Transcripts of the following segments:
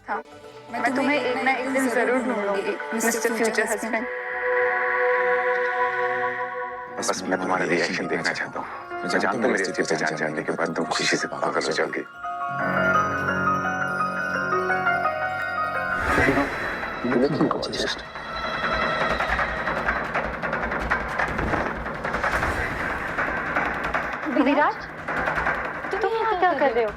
था, मैं तुम्हें एक ना एक दिन जरूर ढूंढ लूंगी मिस्टर फ्यूचर हस्बैंड। बस मैं तुम्हारा रिएक्शन देखना चाहता हूँ। मैं जानता हूँ मेरी स्थिति पहचान जानने के बाद तुम खुशी से पागल हो जाओगी। विराज, तुम यहाँ क्या कर रहे हो?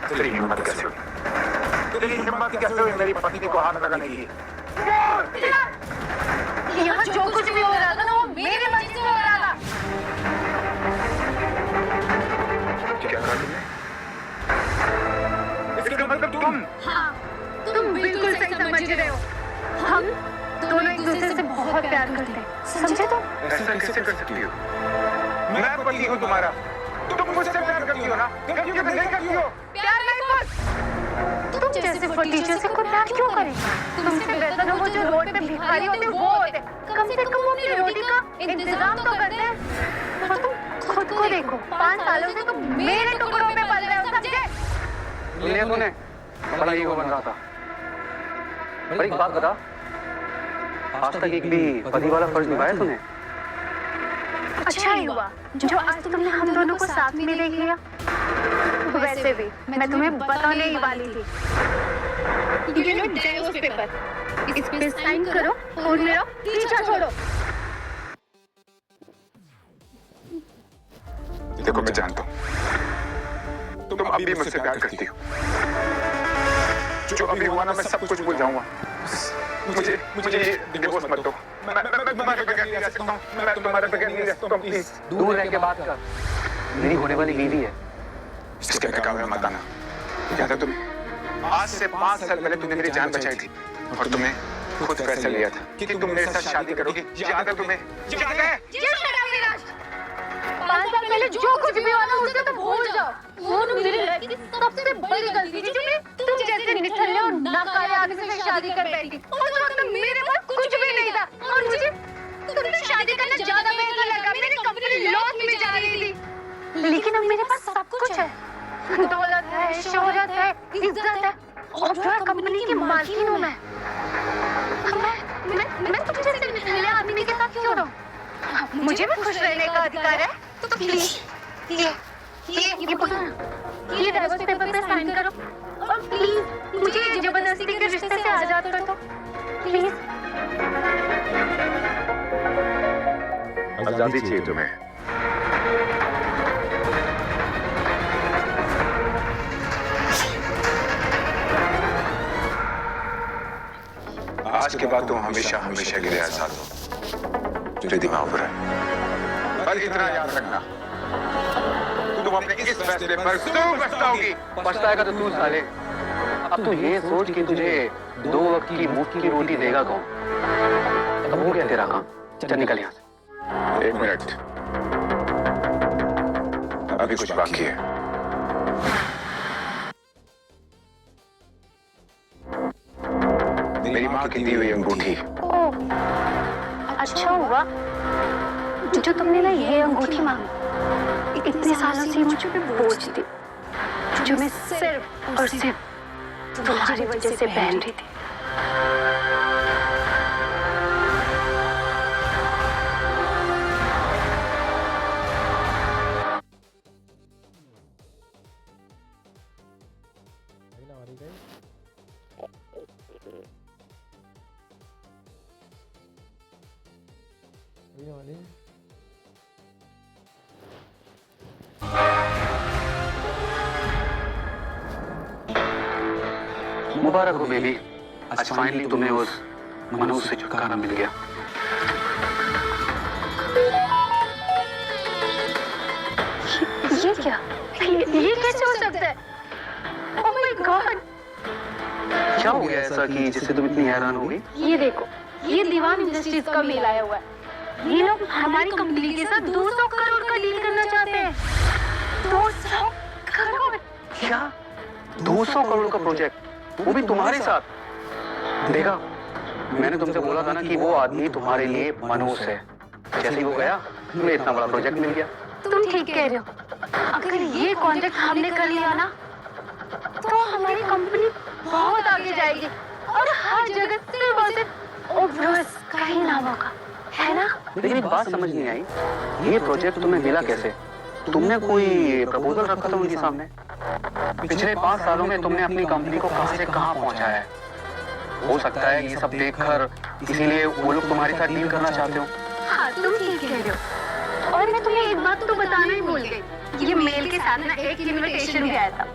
तेरी हिम्मत कैसे हुई? तेरी हिम्मत कैसे हुई मेरी पत्नी को हाथ लगाने की? यहाँ जो कुछ भी हो रहा था ना वो मेरे मर्जी से हो रहा था। क्या कहा तुमने? इसका मतलब तुम? हाँ, तुम बिल्कुल सही समझ रहे हो। हम दोनों एक दूसरे से बहुत प्यार करते हैं, समझे तुम? ऐसा कैसे कर सकती हो? मैं पति हूँ तुम्हारा, तुम मुझसे प्यार करती हो ना? क्यों नहीं करती हो? प्यार नहीं कर। तुम जैसे फटीचर से कोई प्यार क्यों करे? तुमसे बेहतर वो जो रोड पे भिखारी होते वो होते। कम से कम वो अपनी रोटी का इंतजाम तो करते हैं। और तुम खुद को देखो, 5 सालों से तुम मेरे टुकड़ों में पल रहे हो, समझे? सुनिए तूने, बड़ा ईगो बन रहा था। पर एक बात बता, आज तक एक भी पति वाला फर्ज निभाया तूने? अच्छा ही हुआ जो आज तुमने हम दोनों को साथ में देख लिया। वैसे भी मैं तुम्हें बताने ही वाली थी। ये लो डिवोर्स पेपर, इस पे साइन करो और मेरा पीछा छोड़ो। देखो मैं जानता हूँ तुम अभी मुझसे प्यार करती हो। जो अभी हुआ ना मैं सब कुछ भूल जाऊंगा। मुझे ये डिवोर्स मत दो। मैं तुम्हारे बगैर नहीं रह सकता हूँ। मैं तुम्हारे बगैर नहीं रह सकता हूँ, प्लीज। दूर रह के बात कर, मेरी होने वाली बीवी है। इसके बहकावे में मत आना। याद है तुम आज से 5 साल पहले तुमने मेरी जान बचाई थी और तुमने खुद फैसला लिया था कि तुम मेरे साथ शादी करोगी। याद है तुम्हें? याद है? 5 साल पहले जो कुछ भी हुआ ना उसे तो भूल जाओ। वो मेरी लाइफ की सबसे बड़ी गलती थी जो तुम जैसे निठल्ले और नाकारे आदमी से शादी कर बैठी। उस वक्त मेरे पास कुछ भी नहीं था और मुझे तुमसे शादी करना ज्यादा बेहतर लगा। मेरी कंपनी लॉस में जा रही थी, लेकिन अब मेरे पास सब कुछ है। दौलत है, शोहरत है, इज्जत है और जो है कंपनी की मालकिन हूँ मैं तुम जैसे निठल्ले आदमी के साथ क्यों रहूं? मुझे भी खुश रहने का अधिकार है। तो प्लीज ये पकड़ो, ये डिवोर्स पेपर पे साइन करो और प्लीज मुझे ये जबरदस्ती के रिश्ते से आजाद कर दो, प्लीज। आजादी चाहिए तुम्हें? आज के बाद तुम हमेशा हमेशा के लिए आजाद हो। जो दिमाग पर है। पर इतना याद रखना, तुम अपने इस फैसले पर जरूर पछताओगी। पछताएगा तो तू साले। अब तू ये सोच कि तुझे 2 वक्त की मुफ्त की रोटी देगा कौन? अब हो गया तेरा काम, चल निकल यहाँ से। 1 मिनट, अभी कुछ बाकी है। मेरी माँ की दी हुई अंगूठी। अच्छा हुआ जो तुमने ना ये अंगूठी मांगी। इतने सालों से मुझे भी बोझ थी जो मैं सिर्फ और सिर्फ तुम्हारी वजह से पहन रही थी। मुबारक हो बेबी, आज फाइनली तुम्हें उस मनोज से छुटकारा मिल गया। ये क्या? ये कैसे हो सकता है? Oh my God! क्या हो गया ऐसा कि जिससे तुम इतनी हैरान हो गई? ये देखो, ये दीवान इंडस्ट्रीज का मेल आया हुआ है। ये लोग हमारी कंपनी के साथ 200 करोड़ का डील करना चाहते हैं। 200 करोड़? क्या 200 करोड़ का प्रोजेक्ट, वो भी तुम्हारे साथ? देखा, मैंने तुमसे बोला था ना कि वो आदमी तुम्हारे लिए मनोज है। जैसे ही वो गया, तुम्हें इतना बड़ा प्रोजेक्ट मिल गया। तुम ठीक कह रहे हो। अगर ये कॉन्ट्रैक्ट हमने कर लिया ना तो हमारी कंपनी बहुत आगे जाएगी और हर जगह सिर्फ और सिर्फ ओब्रोस का ही नाम होगा, है ना? लेकिन एक बात समझ नहीं आई, ये प्रोजेक्ट तुम्हें मिला कैसे? तुमने कोई प्रपोजल रखा था उनके सामने? पिछले 5 सालों में तुमने अपनी कंपनी को कहां से कहां पहुंचाया है। हो सकता है ये सब देखकर इसीलिए वो लोग तुम्हारे साथ डील करना चाहते हो। हाँ, तुम ठीक कह रहे हो। और मैं तुम्हें एक बात तो बताना ही भूल गई, ये मेल के साथ ना एक इनविटेशन भी आया था।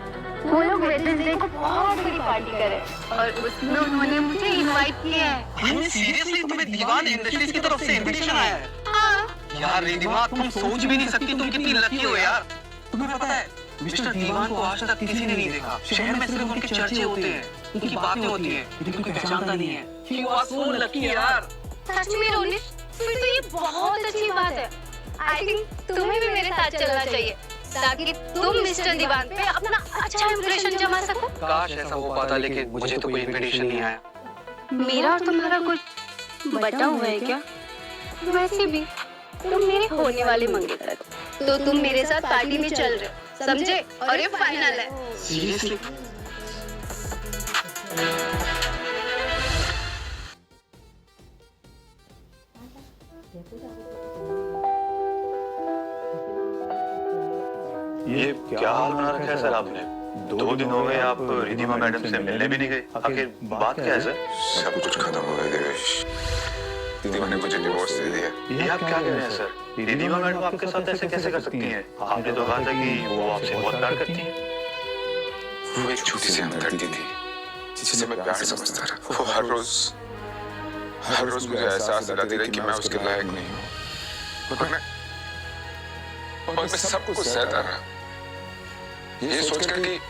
वो लोग वेडनेसडे को बहुत बड़ी पार्टी करे और उसमें उन्होंने मुझे इनवाइट किया है। सीरियसली तुम्हें दीवान इंडस्ट्रीज की तरफ से इनविटेशन आया है? हाँ। यार रिधिमा, तुम सोच भी नहीं सकती तुम कितनी लकी हो यार। तुम्हें पता है मिस्टर दीवान को आज तक किसी ने नहीं देखा। शहर में सिर्फ उनके चर्चे होते हैं, उनकी बातें होती हैं, लेकिन कोई पहचानता नहीं है। You are so lucky यार। सच में रोनिश, फिर तो ये बहुत अच्छी बात है। आई थिंक तुम्हें भी मेरे साथ चलना चाहिए ताकि तुम मिस्टर दीवान पे अपना अच्छा इंप्रेशन जमा सको। काश ऐसा हो पाता, लेकिन मुझे तो कोई इनविटेशन नहीं आया। मेरा और तुम्हारा कुछ बटा हुआ है क्या? वैसे भी तुम मेरे होने वाले मंगेतर हो, तो तुम मेरे साथ पार्टी में चल रहे हो, समझे? और ये फाइनल है। सीरियसली? ये क्या हाल बना रखा है सर आपने? 2 दिन हो गए आप रिधिमा मैडम से मिलने भी नहीं गए। आखिर बात क्या है सर? सब कुछ खत्म हो गया देवेश। दीवा ने मुझे डिवोर्स दे दिया। ये आप क्या कह रहे हैं सर? रिधिमा मैडम आपके साथ ऐसे कैसे कर सकती हैं? आपने तो कहा था कि वो आपसे बहुत प्यार करती हैं। वो एक छोटी सी हमदर्दी थी जिसे मैं प्यार समझता रहा। वो हर रोज मुझे एहसास दिलाती रही कि मैं उसके लायक नहीं हूँ। और मैं सब कुछ सहता रहा, ये सोचकर कि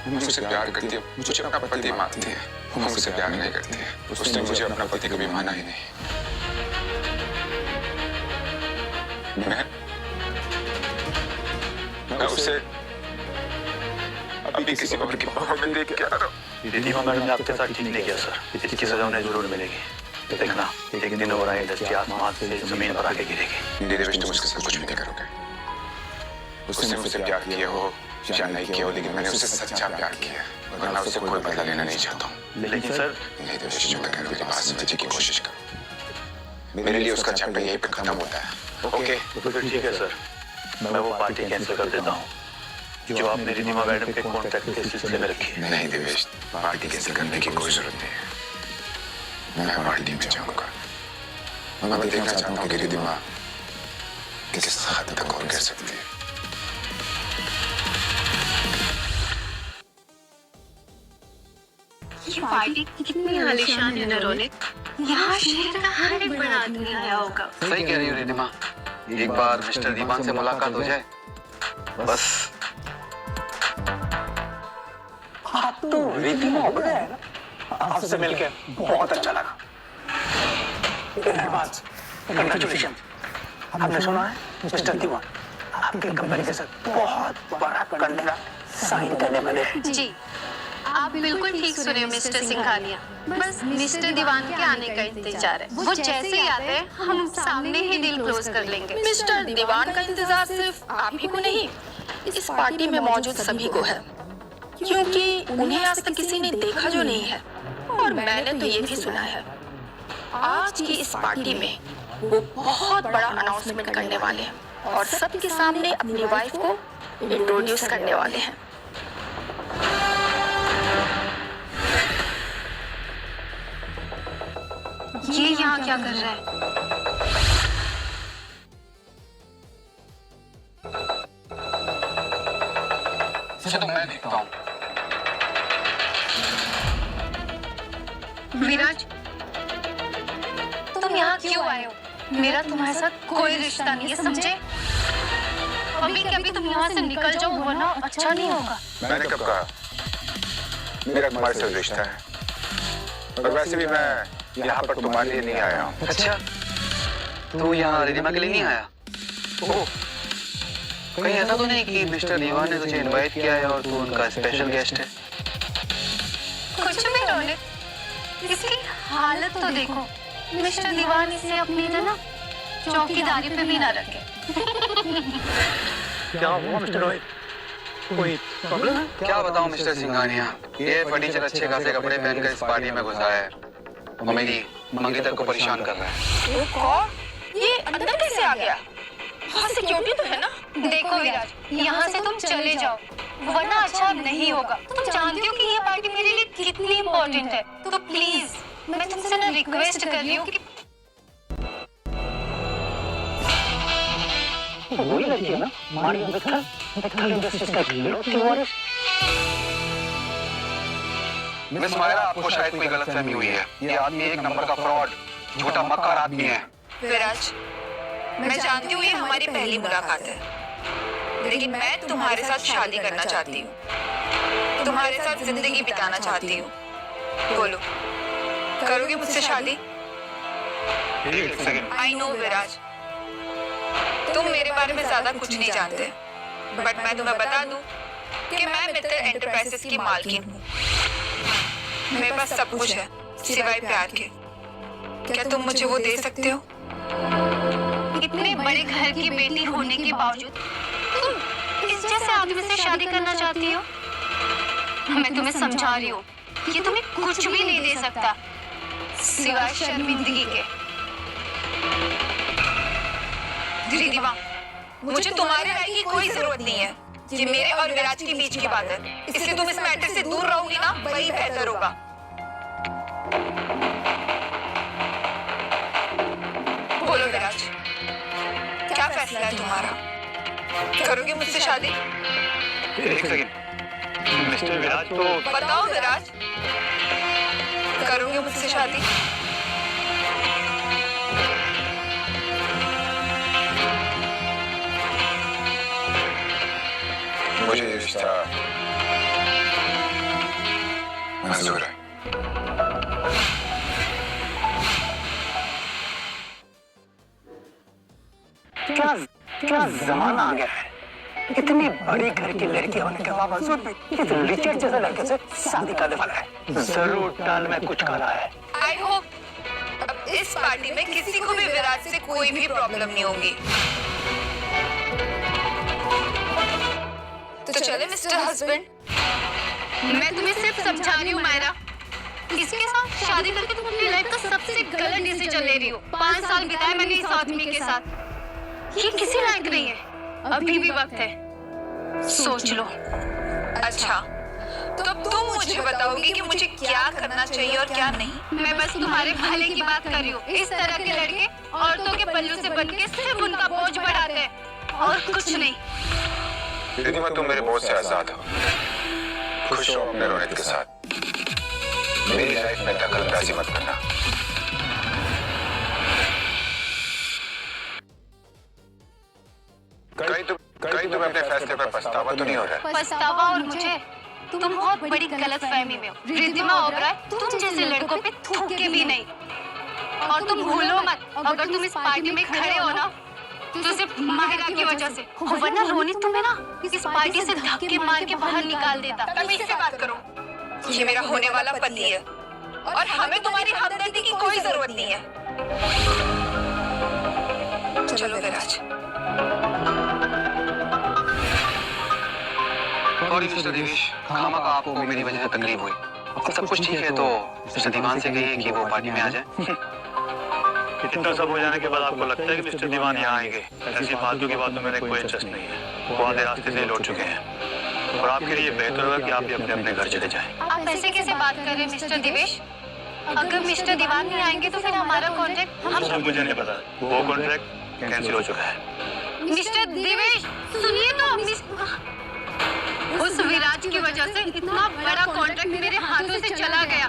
मुझसे प्यार करती है, मुझे अपना पति मानती है। वो मुझसे प्यार नहीं करती है। उसने मुझे अपना पति कभी माना ही नहीं। मैं उसे अभी किसी और की बाहों में देख के आ रहा हूँ। रिधिमा मैडम ने आपके साथ ठीक नहीं किया सर। इसकी सजा उन्हें जरूर मिलेगी। देखना, एक दिन और इंडस्ट्री आसमान से जमीन पर आके गिरेगी। देवेश, तुम उसके साथ कुछ भी नहीं करोगे। उसने मुझसे प्यार किया हो या नहीं किया हो, लेकिन मैंने उससे सच्चा प्यार किया और मैं उससे कोई बदला लेना नहीं चाहता हूँ। लेकिन सर नहीं देवेश, जो मैं कह रहा हूँ मेरी बात समझने की कोशिश करो। मेरे लिए उसका चैप्टर यहीं पे खत्म होता है। ओके? तो फिर ठीक है सर, मैं वो पार्टी कैंसिल कर देता हूँ जो आपने रिधिमा मैडम के कॉन्ट्रैक्ट के सिलसिले में रखी है। नहीं देवेश, पार्टी कैंसिल करने की कोई जरूरत नहीं है। मैं पार्टी में जाऊंगा। मैं देखना चाहता हूँ कि रिधिमा किस हद तक और कह सकती है। ये पार्टी कितनी आलीशान है ना रोनिक। यहाँ शहर का हर एक बड़ा आदमी आया होगा। सही कह रही हो रिधिमा, एक बार मिस्टर दीवान से मुलाकात हो जाए बस। आप तो रिधिमा हो गए हैं ना? आपसे मिलके बहुत अच्छा लगा। कंग्रेचुलेशन। आपने सुना है मिस्टर दीवान आपकी कंपनी के साथ बहुत बड़ा कॉन्ट्रैक्ट साइन करने वाले हैं। जी, आप बिल्कुल ठीक सुने हो मिस्टर सिंघानिया। बस मिस्टर दीवान के आने का इंतजार है। वो जैसे ही आते हैं हम सामने ही डील क्लोज कर लेंगे। मिस्टर दीवान का इंतजार सिर्फ आप ही को नहीं, इस पार्टी में मौजूद सभी को है, क्योंकि उन्हें आज तक किसी ने देखा जो नहीं है। और मैंने तो ये भी सुना है आज की इस पार्टी में वो बहुत बड़ा अनाउंसमेंट करने वाले हैं और सबके सामने अपनी वाइफ को इंट्रोड्यूस करने वाले हैं। ये यहाँ क्या कर रहा है? इसे तो मैं देखता हूँ। विराज, तुम यहाँ क्यों आए हो? मेरा तुम्हारे साथ कोई रिश्ता नहीं है, समझे? अभी के अभी तुम यहाँ से निकल जाओ वरना अच्छा नहीं होगा। मैंने कब कहा? मेरा तुम्हारे साथ रिश्ता है और वैसे भी मैं यहाँ पर तुम्हारे लिए नहीं आया हूँ। अच्छा, तू यहाँ रिधिमा के लिए नहीं आया? ओह, कहीं ऐसा तो नहीं कि मिस्टर दीवान ने तुझे इनवाइट किया है और तू उनका स्पेशल गेस्ट है? कुछ भी रोने, इसकी हालत तो देखो। मिस्टर दीवान इसे अपनी ना चौकीदारी पे भी ना रखे। क्या हुआ मिस्टर रोहित? कोई प्रॉब्लम है? क्या बताऊं मिस्टर सिंघानिया, ये फर्नीचर अच्छे खासे कपड़े पहनकर इस पार्टी में घुसा है और मेरी मंगेतर को परेशान कर रहा है। ओ गॉड, ये अंदर कैसे आ गया? हाँ, सिक्योरिटी तो है ना? देखो विराज, यहाँ से तुम चले जाओ वरना अच्छा नहीं होगा। तुम जानते हो कि ये पार्टी मेरे लिए कितनी इम्पोर्टेंट है, तो प्लीज मैं तुमसे ना रिक्वेस्ट कर रही हूँ कि वही लड़की है ना, मारिया मित्तल इंडस्ट्रीज का हीरो थी वो। मिस मायरा, आपको शायद कोई गलतफहमी हुई है। ये आदमी एक नंबर का फ्रॉड, झूठा मक्कार आदमी है। विराज, मैं जानती हूँ ये हमारी पहली मुलाकात है, लेकिन मैं तुम्हारे साथ शादी करना चाहती हूँ, तुम्हारे साथ जिंदगी बिताना चाहती हूँ। बोलो, करोगे मुझसे शादी? एक सेकंड। आई नो विराज, तुम मेरे बारे में ज्यादा कुछ नहीं जानते, बट मैं तुम्हें बता दूं कि मैं मित्तल एंटरप्राइजेस की मालकिन हूँ। मेरे पास सब कुछ है सिवाय प्यार के। क्या तुम मुझे वो दे सकते हो? इतने बड़े घर की बेटी होने के बावजूद तुम इस जैसे आदमी से शादी करना चाहती हो? मैं तुम्हें समझा रही हूँ कि तुम्हें कुछ भी नहीं दे सकता सिवाय शर्मिंदगी के। रिधिमा, मुझे तुम्हारे राय की कोई जरूरत नहीं है। ये मेरे और विराज के बीच की बात है, इसलिए तुम इस मैटर से दूर रहोगी ना, वही बेहतर होगा। बोलो विराज, क्या फैसला है तुम्हारा? करोगे मुझसे शादी? एक सेकंड, मिस्टर विराज तो बताओ विराज, करोगे मुझसे शादी? मुझे ये रिश्ता मंजूर है। क्या जमाना आ गया है। इतनी बड़ी घर की लड़की होने के बावजूद भी इस रिचर्ड जैसे लड़के से शादी करने वाला है। जरूर टाल में कुछ काला है। आई होप अब इस पार्टी में किसी को भी विराज से कोई भी प्रॉब्लम नहीं होगी। तो चले मिस्टर हस्बैंड। मैं तुम्हें सिर्फ समझा रही हूँ मायरा, इसके साथ शादी करके तुम अपनी लाइफ का सबसे गलत डिसीजन ले रही हो। 5 साल बिताए मैंने इस आदमी के साथ, ये किसी लायक नहीं है। अभी भी वक्त है, सोच लो। अच्छा, तो अब तुम मुझे बताओगी कि मुझे क्या करना चाहिए और क्या नहीं? मैं बस तुम्हारे भले की बात कर रही हूँ। इस तरह के लड़के औरतों के पल्लू से बनके सिर्फ उनका बोझ बढ़ाते हैं और कुछ नहीं। रिधिमा, तुम मेरे बहुत से आजाद हो, खुश रहो अपने रोहित के साथ। मेरी लाइफ में दखलंदाजी मत करना। कहीं तुम्हें अपने फैसले पर पछतावा तो नहीं हो रहा? पछतावा और मुझे? तुम बहुत बड़ी गलतफहमी में हो। रिधिमा ओबराय तुम जैसे लड़कों पे थूके भी नहीं। और तुम भूलो मत, अगर तुम इस पार्टी में खड़े हो ना तो सिर्फ माहिरा की वजह से, वरना रोनित तुम्हें ना इस पार्टी से धक्के मार के बाहर निकाल देता। तमीज से बात करो, ये मेरा होने वाला पति है और हमें तुम्हारी हमदर्दी की कोई जरूरत नहीं है। चलो विराज। सॉरी मिस्टर देवेश, खामखा आपको मेरी वजह से तकलीफ हुई। अब सब कुछ ठीक है तो मिस्टर दीवान से कहिए कि वो पार्टी में आ जाए। इतना सब हो जाने के बाद आपको लगता है कि मिस्टर दीवान यहाँ आएंगे? ऐसी फालतू की बातों में मेरे कोई इंटरेस्ट नहीं है। वो आधे रास्ते से लौट चुके हैं और आपके लिए बेहतर होगा कि आप भी अपने अपने घर चले जाएं। आप ऐसे कैसे बात कर रहे हैं मिस्टर दिवेश? अगर मिस्टर दीवान नहीं आएंगे तो फिर हमारा कॉन्ट्रैक्ट वो मुझे नहीं पता, वो कॉन्ट्रैक्ट कैंसिल हो चुका है। मिस्टर दिवेश सुनिए तो, उस विराज की वजह से इतना बड़ा कॉन्ट्रैक्ट मेरे हाथों से चला गया।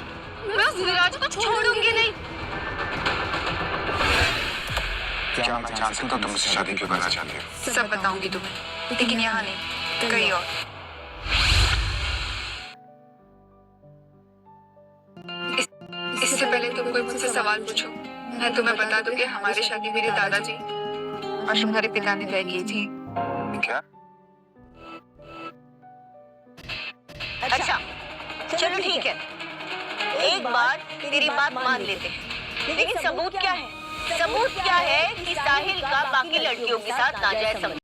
मैं उस विराज को छोड़ूंगी नहीं। क्या मैं जान सकता हूँ तुम मुझसे शादी क्यों करना चाहते हो? सब बताऊंगी तुम्हें, लेकिन यहाँ नहीं, कहीं और। इससे पहले तुम कोई मुझसे सवाल पूछो, मैं तुम्हें बता दूं कि हमारी शादी मेरे दादाजी और तुम्हारे पिता ने तय की थी। क्या? अच्छा चलो ठीक है, एक बार तेरी बात मान लेते हैं, लेकिन सबूत क्या है? सबूत क्या है कि साहिल का बाकी लड़कियों के साथ नाजायज संबंध